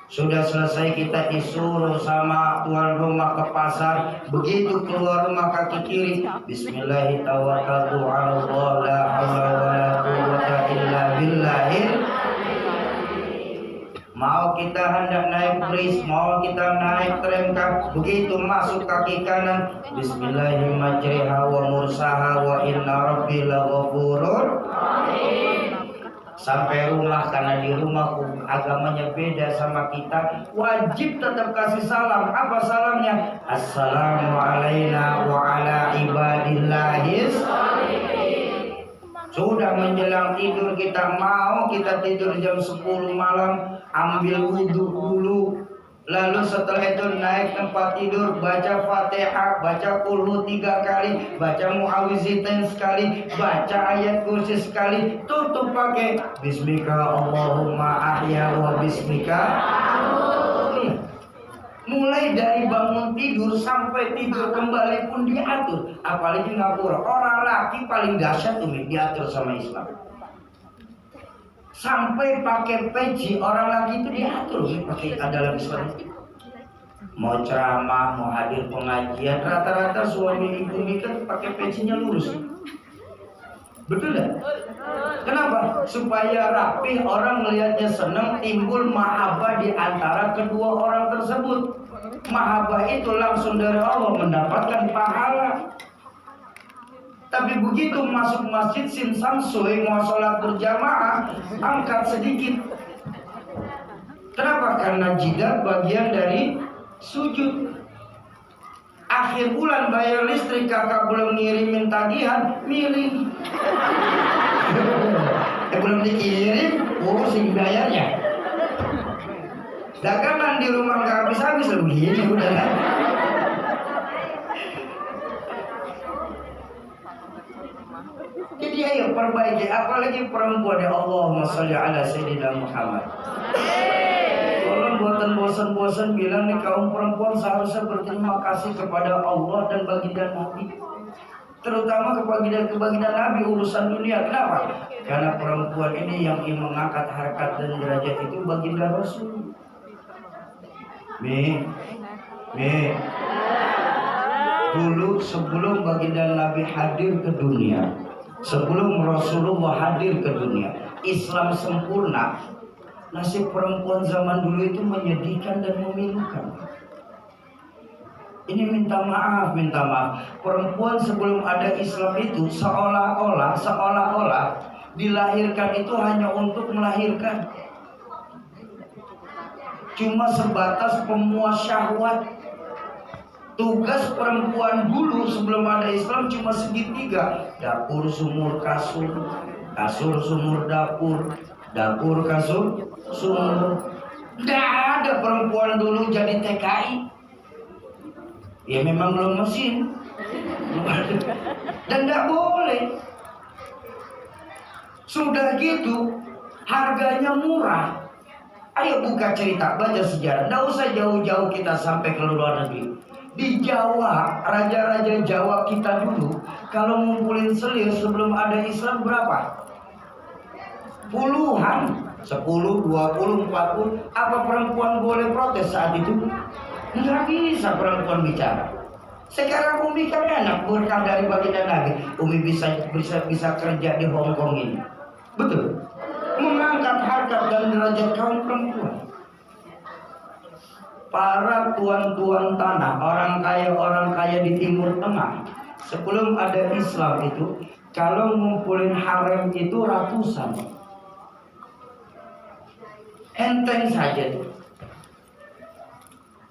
Sudah selesai kita disuruh sama tuan rumah ke pasar. Begitu keluar rumah kaki kiri, Bismillahirrahmanirrahim, tawakkaltu 'ala Allah, la haula wala quwwata illa billahil. Mau kita hendak naik bis, mau kita naik tramkah, begitu masuk kaki kanan, Bismillahirrahmanirrahim, majriha wa mursaha wa inna rabbi laghafurur. Sampai rumah, karena di rumah agamanya beda sama kita, wajib tetap kasih salam. Apa salamnya? Assalamu alayna wa ala ibadillahis. Sudah menjelang tidur, kita mau kita tidur jam 10 malam, ambil wudhu dulu. Lalu setelah itu naik tempat tidur, baca Fatihah, baca Qul 3 kali, baca Mu'awwizatain sekali, baca ayat kursi sekali, tutup pakai Bismika Allahumma ahya wa bismika. Mulai dari bangun tidur sampai tidur kembali pun diatur. Apalagi ngapura, orang laki paling dahsyat tuh diatur sama Islam. Sampai pakai peci orang laki itu diatur pakai dalam Islam. Mau ceramah, mau hadir pengajian, rata-rata suami ibu nikah pakai pecinya lurus. Betul tidak? Kenapa? Supaya rapi, orang melihatnya senang, timbul mahabbah di antara kedua orang tersebut. Mahabbah itu langsung dari Allah, mendapatkan pahala. Tapi begitu masuk masjid simsam soi, mau sholat berjamaah, angkat sedikit. Kenapa? Karena jidat bagian dari sujud. Akhir bulan bayar listrik, kakak belum ngirimin tagihan, miring. Belum dikirim, pusing bayarnya. Dagangan di rumah nggak habis-habis, begini udah kan. Jadi ayo perbaiki, apalagi perempuan, ya Allahumma sholli ala sayyidina Muhammad. Tolong buatan bosan-bosan bilang nih, kaum perempuan seharusnya berterima kasih kepada Allah dan baginda Nabi, terutama kebaginda Nabi urusan dunia. Kenapa? Karena perempuan ini yang mengangkat harkat dan derajat itu baginda Rasul. Dulu sebelum baginda Nabi hadir ke dunia, sebelum Rasulullah hadir ke dunia, Islam sempurna. Nasib perempuan zaman dulu itu menyedihkan dan memilukan. Ini minta maaf. Perempuan sebelum ada Islam itu seolah-olah dilahirkan itu hanya untuk melahirkan. Cuma sebatas pemuas syahwat. Tugas perempuan dulu sebelum ada Islam cuma segitiga. Dapur, sumur, kasur. Kasur, sumur, dapur. Dapur, kasur, sumur. Nggak ada perempuan dulu jadi TKI. Ya memang belum mesin. Dan nggak boleh. Sudah gitu harganya murah. Ayo buka cerita, baca sejarah. Nggak usah jauh-jauh kita sampai ke luar negeri. Di Jawa, raja-raja Jawa kita dulu kalau ngumpulin selir sebelum ada Islam berapa? Puluhan, 10, 20, 40. Apa perempuan boleh protes saat itu? Nggak bisa perempuan bicara. Sekarang Umi kan enak, berkah dari baginda Nabi. Umi bisa kerja di Hong Kong ini. Betul. Mengangkat harkat dan derajat kaum perempuan. Para tuan-tuan tanah, orang kaya di Timur Tengah, sebelum ada Islam itu, kalau ngumpulin harem itu ratusan. Enteng saja tuh.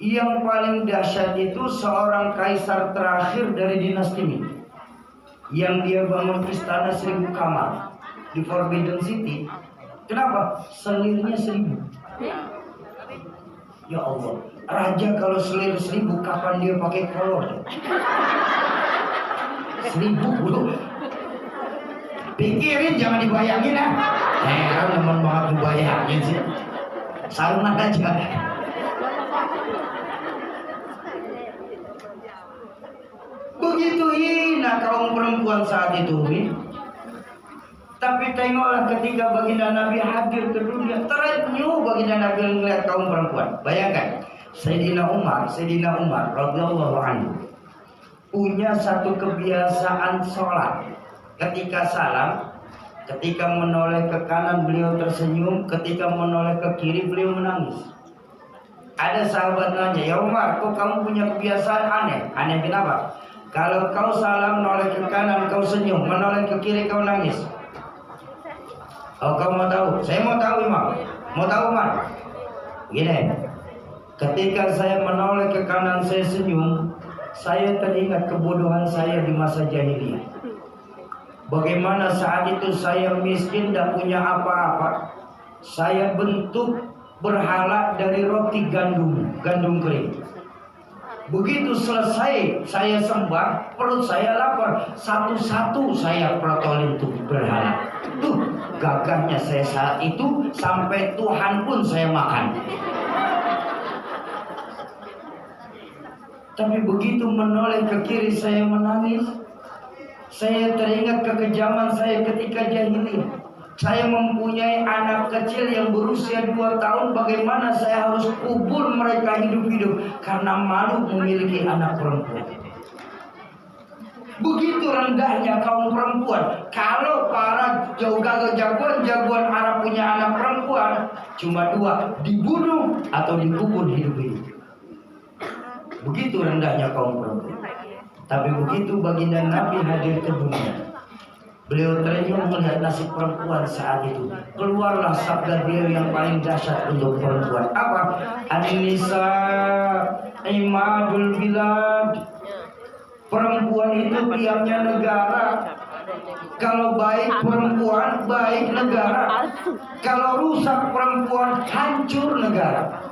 Yang paling dahsyat itu seorang kaisar terakhir dari dinasti Ming, yang dia bangun istana 1000 kamar di Forbidden City. Kenapa? Selirnya 1000. Ya Allah, raja kalau selir 1000 kapan dia pakai kolor? 1000 bro. Pikirin, jangan dibayangin ah. Heran teman banget dibayangin sih. Sarungan aja. Begitu hina kaum perempuan saat itu. Tapi tengoklah ketika baginda Nabi hadir ke dunia, terenyuh baginda Nabi melihat kaum perempuan. Bayangkan, Sayyidina Umar radhiyallahu anhu punya satu kebiasaan sholat. Ketika salam, ketika menoleh ke kanan beliau tersenyum, ketika menoleh ke kiri beliau menangis. Ada sahabat nanya, ya Umar, kok kamu punya kebiasaan aneh? Aneh kenapa? Kalau kau salam noleh ke kanan kau senyum, menoleh ke kiri kau nangis. Oh, kau mau tahu? Saya mau tahu, Imam. Mau tahu, Umar? Gini, ketika saya menoleh ke kanan saya senyum, saya teringat kebodohan saya di masa jahiliyah. Bagaimana saat itu saya miskin, tidak punya apa-apa. Saya bentuk berhala dari roti gandum kering. Begitu selesai saya sembah, perut saya lapar. Satu-satu saya protolin tuh berhala. Tuh gagahnya saya saat itu, sampai Tuhan pun saya makan. Tapi begitu menoleh ke kiri saya menangis. Saya teringat kekejaman saya ketika jahiliyah. Saya mempunyai anak kecil yang berusia 2 tahun. Bagaimana saya harus kubur mereka hidup-hidup karena malu memiliki anak perempuan. Begitu rendahnya kaum perempuan. Kalau para jagoan Arab punya anak perempuan, cuma 2, dibunuh atau dikubur hidup-hidup. Begitu rendahnya kaum perempuan. Tapi begitu baginda Nabi hadir ke dunia, beliau terenyuh melihat nasib perempuan saat itu. Keluarlah sabda beliau yang paling dahsyat untuk perempuan. Apa? An-nisa imadul bilad. Perempuan itu tiangnya negara. Kalau baik perempuan, baik negara. Kalau rusak perempuan, hancur negara.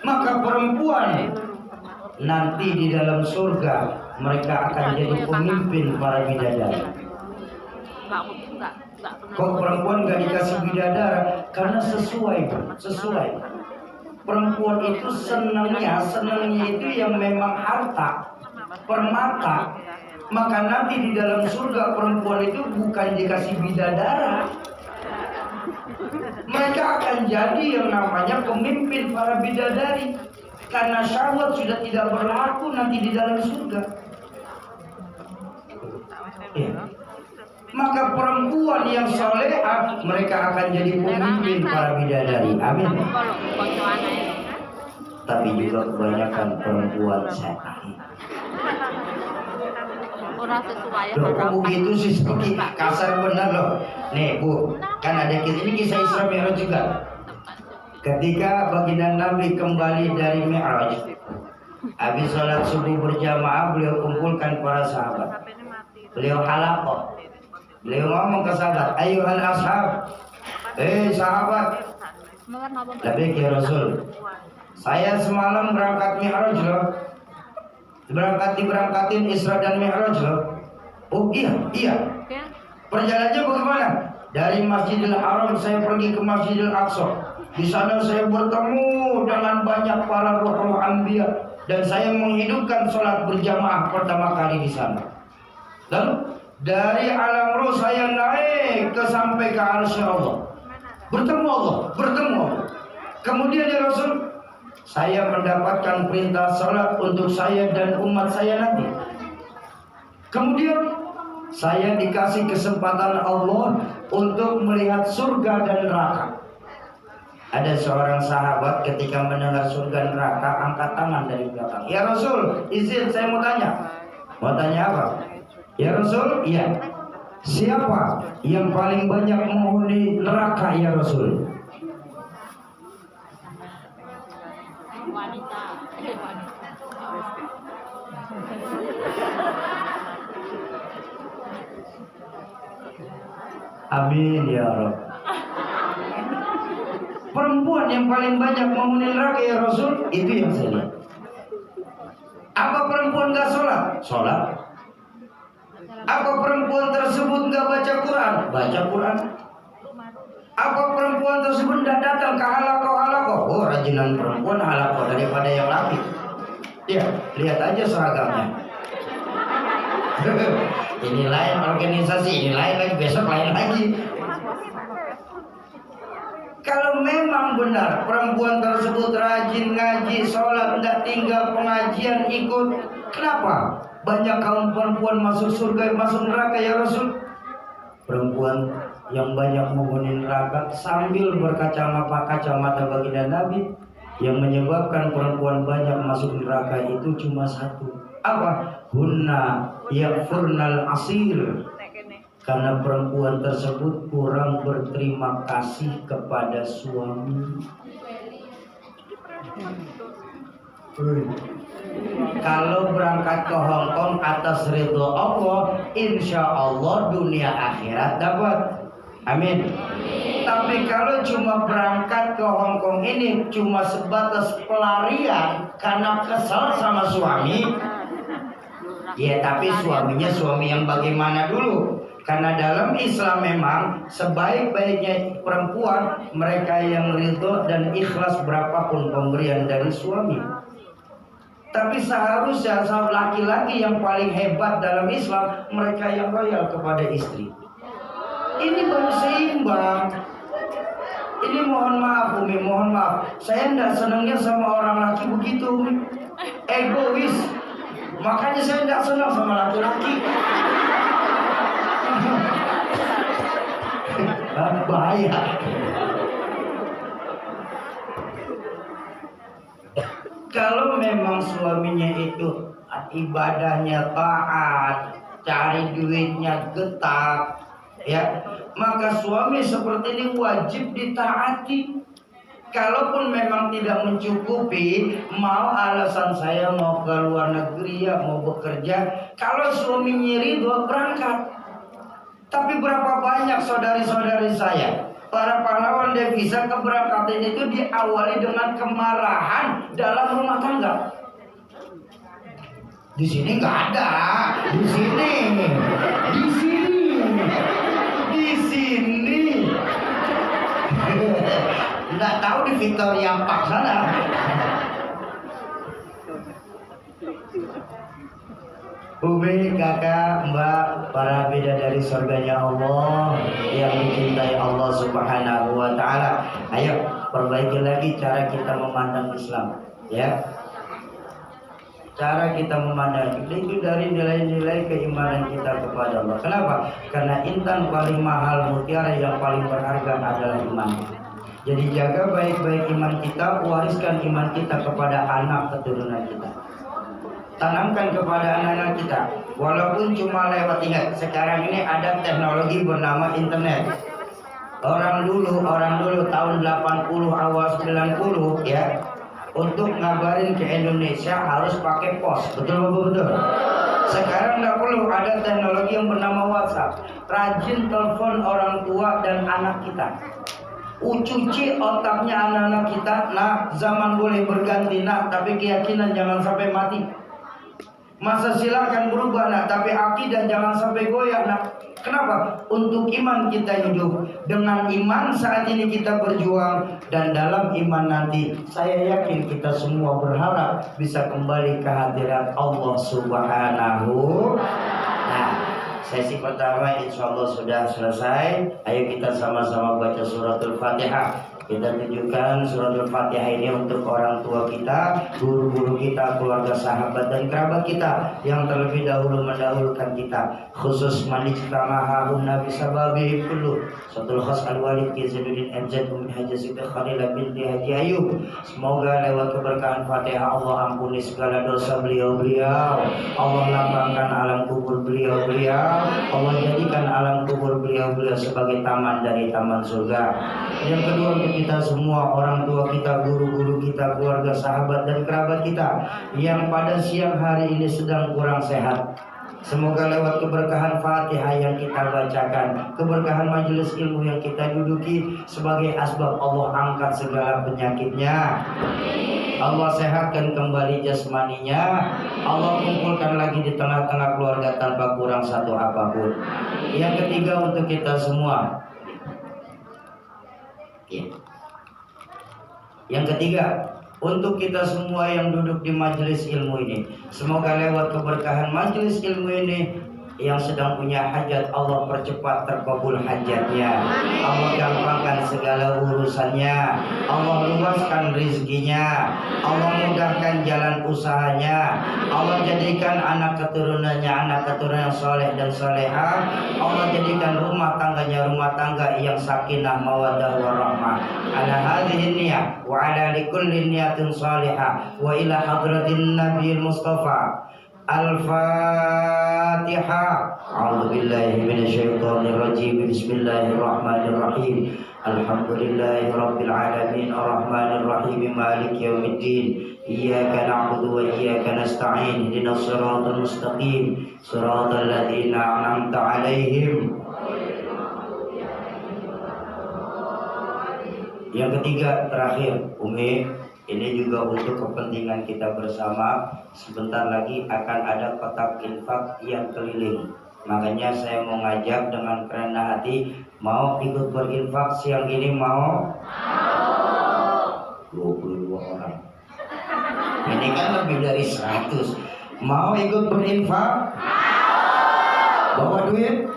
Maka perempuan nanti di dalam surga mereka akan jadi pemimpin para bidadari. Kok perempuan gak dikasih bidadara? Karena sesuai. Perempuan itu senangnya itu yang memang harta, permata. Maka nanti di dalam surga perempuan itu bukan dikasih bidadara. Mereka akan jadi yang namanya pemimpin para bidadari. Karena syahwat sudah tidak berlaku nanti di dalam surga. Ya. Maka perempuan yang solehah mereka akan jadi pemimpin para bidadari. Amin. tapi juga kebanyakan perempuan setan. Loh, kok begitu sih, seperti kasar benar loh. Nih Bu, kan ada ini kisah Isra Mi'raj juga. Ketika baginda Nabi kembali dari Mi'raj, habis sholat subuh berjamaah, beliau kumpulkan para sahabat. Beliau halaqah. Beliau ngomong ke sahabat, ayuhal ashab, sahabat, labbaik ya Rasul, saya semalam berangkat Mi'raj loh. Diberangkatin Isra dan Mi'raj loh. Oh iya. Perjalanannya bagaimana? Dari Masjidil Haram saya pergi ke Masjidil Aqsa. Di sana saya bertemu dengan banyak para roh anbiya dan saya menghidupkan sholat berjamaah pertama kali di sana. Lalu dari alam roh saya naik sampai ke arsy Allah. Bertemu Allah. Kemudian ya Rasul, saya mendapatkan perintah salat untuk saya dan umat saya nanti. Kemudian saya dikasih kesempatan Allah untuk melihat surga dan neraka. Ada seorang sahabat ketika mendengar surga dan neraka angkat tangan dari belakang. Ya Rasul, izin saya mau tanya. Mau tanya apa? Ya Rasul, iya. Siapa yang paling banyak menghuni neraka ya Rasul? Wanita. Amin ya Rabb. Perempuan yang paling banyak menghuni neraka ya Rasul, itu yang saya lihat. Apa perempuan gak sholat? Sholat. Apa perempuan tersebut gak baca Quran? Baca Quran. Apa perempuan tersebut gak datang ke halaqah? Oh, rajinan perempuan halaqah daripada yang laki. Ya, lihat aja seragamnya. Ini lain organisasi, ini lain lagi, besok lain lagi. Kalau memang benar perempuan tersebut rajin ngaji, sholat, tidak tinggal pengajian, ikut, kenapa banyak kaum perempuan masuk surga, masuk neraka ya Rasul? Perempuan yang banyak menghuni neraka sambil berkacamata baginda Nabi, yang menyebabkan perempuan banyak masuk neraka itu cuma satu. Apa? Hunna yakfurnal asir. Karena perempuan tersebut kurang berterima kasih kepada suami. Kalau berangkat ke Hong Kong atas ridho Allah, insya Allah dunia akhirat dapat. Amin. Tapi kalau cuma berangkat ke Hong Kong ini cuma sebatas pelarian karena kesal sama suami, ya tapi suaminya suami yang bagaimana dulu? Karena dalam Islam memang sebaik-baiknya perempuan mereka yang ridho dan ikhlas berapapun pemberian dari suami. Tapi seharusnya laki-laki yang paling hebat dalam Islam mereka yang loyal kepada istri. Ini baru seimbang. Ini mohon maaf Umi, mohon maaf. Saya tidak senangnya sama orang laki begitu Umi. Egois. Makanya saya tidak senang sama laki-laki. Bahaya. Kalau memang suaminya itu ibadahnya taat, cari duitnya getak, ya, maka suami seperti ini wajib ditaati. Kalaupun memang tidak mencukupi, mau alasan saya mau ke luar negeri ya, mau bekerja, kalau suaminya ridho berangkat. Tapi berapa banyak saudari-saudari saya, para pahlawan devisa keberangkatan itu diawali dengan kemarahan dalam rumah tangga. Di sini nggak ada, di sini. Nggak tahu di Victoria Park sana. Umi, kakak, mbak, para bidadari surganya Allah yang dicintai Allah Subhanahu wa Ta'ala. Ayo perbaiki lagi cara kita memandang Islam, ya. Cara kita memandang itu dari nilai-nilai keimanan kita kepada Allah. Kenapa? Karena intan paling mahal, mutiara yang paling berharga adalah iman. Jadi jaga baik-baik iman kita, wariskan iman kita kepada anak keturunan kita. Tanamkan kepada anak-anak kita. Walaupun cuma lewat, ingat sekarang ini ada teknologi bernama internet. Orang dulu tahun 80 awal 90 ya, untuk ngabarin ke Indonesia harus pakai pos. Betul betul. Sekarang nggak perlu, ada teknologi yang bernama WhatsApp. Rajin telepon orang tua dan anak kita. Cuci otaknya anak-anak kita. Nah, zaman boleh berganti nak, tapi keyakinan jangan sampai mati. Masa silakan berubah nak, tapi akidah jangan sampai goyah nak. Kenapa? Untuk iman kita hidup. Dengan iman saat ini kita berjuang, dan dalam iman nanti saya yakin kita semua berharap bisa kembali ke hadirat Allah Subhanahu. Nah, sesi pertama insya Allah sudah selesai. Ayo kita sama-sama baca suratul Fatihah. Kita tunjukkan suratul Fatihah ini untuk orang tua kita, guru-guru kita, keluarga, sahabat dan kerabat kita yang terlebih dahulu mendahulukan kita. Khusus manistamahahum nabi sababi kullu Satul khas al-walid Kizaduddin MZ Umi Haji Siti Khalilah binti Haji Ayub. Semoga lewat keberkahan Fatihah Allah ampuni segala dosa beliau-beliau. Allah lapangkan alam kubur beliau-beliau. Allah jadikan alam kubur beliau-beliau sebagai taman dari taman surga. Yang kedua, untuk kita semua, orang tua kita, guru-guru kita, keluarga, sahabat dan kerabat kita yang pada siang hari ini sedang kurang sehat, semoga lewat keberkahan Fatihah yang kita bacakan, keberkahan majelis ilmu yang kita duduki sebagai asbab Allah angkat segala penyakitnya. Allah sehatkan kembali jasmaninya. Allah kumpulkan lagi di tengah-tengah keluarga tanpa kurang satu apapun. Yang ketiga, untuk kita semua. Yang ketiga, untuk kita semua yang duduk di majelis ilmu ini, semoga lewat keberkahan majelis ilmu ini, yang sedang punya hajat Allah percepat terkabul hajatnya. Allah gampangkan segala urusannya. Allah luaskan rizkinya. Allah mudahkan jalan usahanya. Allah jadikan anak keturunannya anak keturunan yang soleh dan soleha. Allah jadikan rumah tangganya rumah tangga yang sakinah mawaddah warahmah. Ala hadhihi niyah wa ala likulli niyatin salihah wa ila hadratin nabiyil mustafa. Al-Fatihah. A'udzubillahi minasyaitonirrajim. Bismillahirrahmanirrahim. Alhamdulillahirabbil alamin arrahmanir rahim maliki yaumiddin. Iyyaka na'budu wa iyyaka nasta'in. Ihdinas siratal mustaqim. Siratal ladzina an'amta 'alaihim. Yang ketiga, terakhir, Umi, ini juga untuk kepentingan kita bersama. Sebentar lagi akan ada kotak infak yang keliling. Makanya saya mau ngajak dengan kerendah hati, mau ikut berinfak siang ini mau? 22 orang. Ini kan lebih dari 100. Mau ikut berinfak? Bawa duit?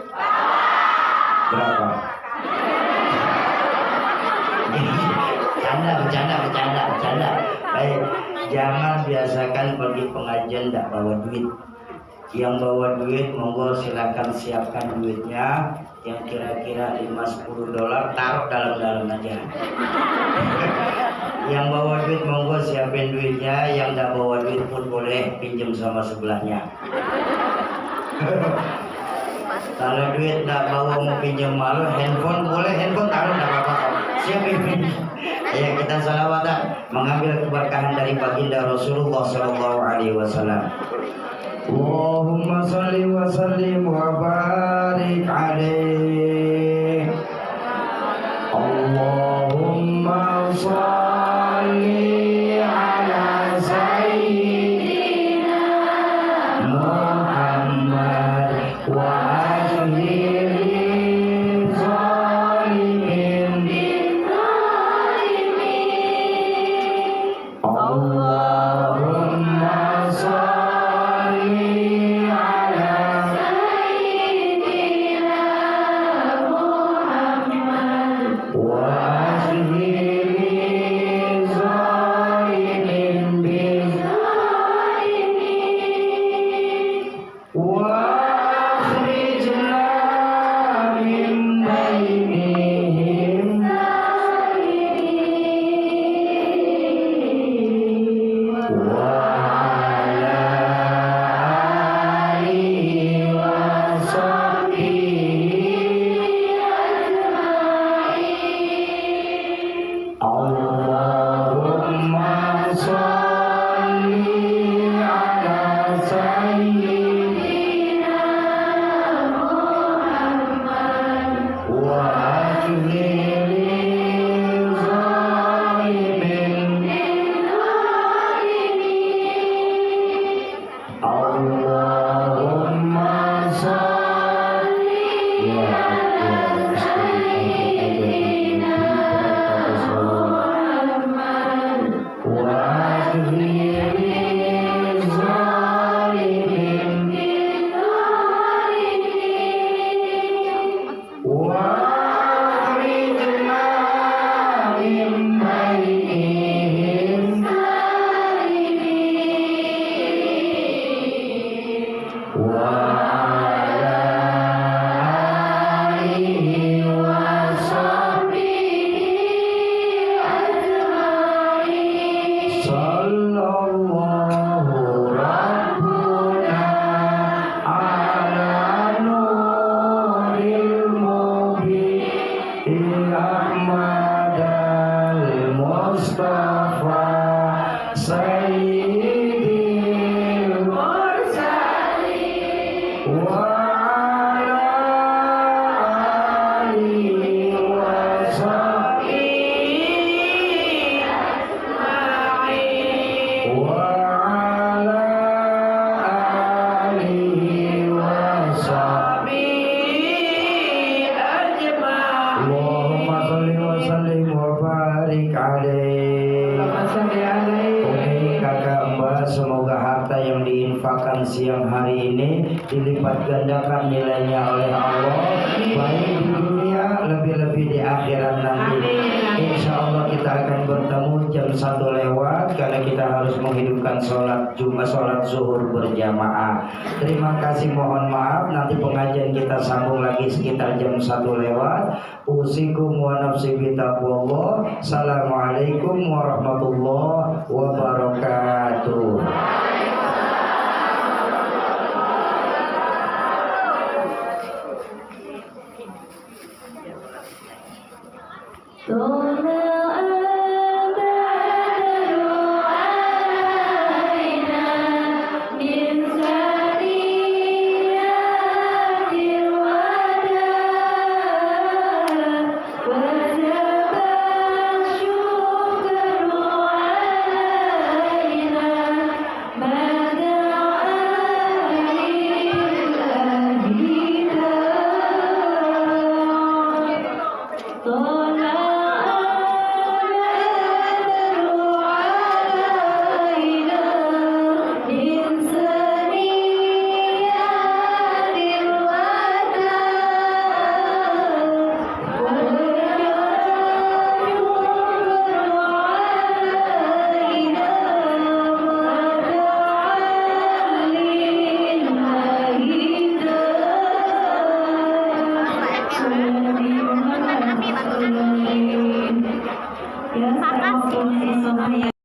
Berapa? Bercanda. Baik, jangan biasakan pergi pengajian tidak bawa duit. Yang bawa duit monggo silakan siapkan duitnya. Yang kira-kira 5-10 dolar taruh dalam-dalam aja. Yang bawa duit monggo siapin duitnya. Yang tidak bawa duit pun boleh pinjam sama sebelahnya. Kalau duit tidak bawa mau pinjam malu, handphone boleh, handphone taruh tidak apa-apa. Siapin. Ya, kita salawatan mengambil keberkahan dari baginda Rasulullah SAW. Allahumma salli wa sallim wa barik alaih. Allahumma salli ala sayyidina Muhammad wa alihi. Wa sholli ala sayyidina Muhammad wa akhiril zalimin Allahumma sholli ala sayyidina Muhammad wa akhiril zalimin wa akhrijna min bainihim wa ala alihi wa sahbihi ajma'in sallallahu rabbuna ala nuril mubin Ahmad al-Mustafa Sayyidil Mursalin wa ala alihi wa sahbihi ajma'in wa ala alihi wa sahbihi ajma'in Allahumma sholli wa sallim wa barik alaihi kakak Mbak, semoga harta yang diinfakkan siang hari ini dilipat gandakan nilainya oleh Allah, baik di dunia lebih-lebih di akhirat nanti. Insya Allah kita akan bertemu jam 1 lewat karena kita harus menghidupkan sholat Jumat, sholat zuhur berjamaah. Terima kasih, mohon maaf nanti pengajian kita sambung lagi sekitar jam 1 lewat. Usikum wa nafsi bitaqwallah. Assalamualaikum warahmatullahi wabarakatuh.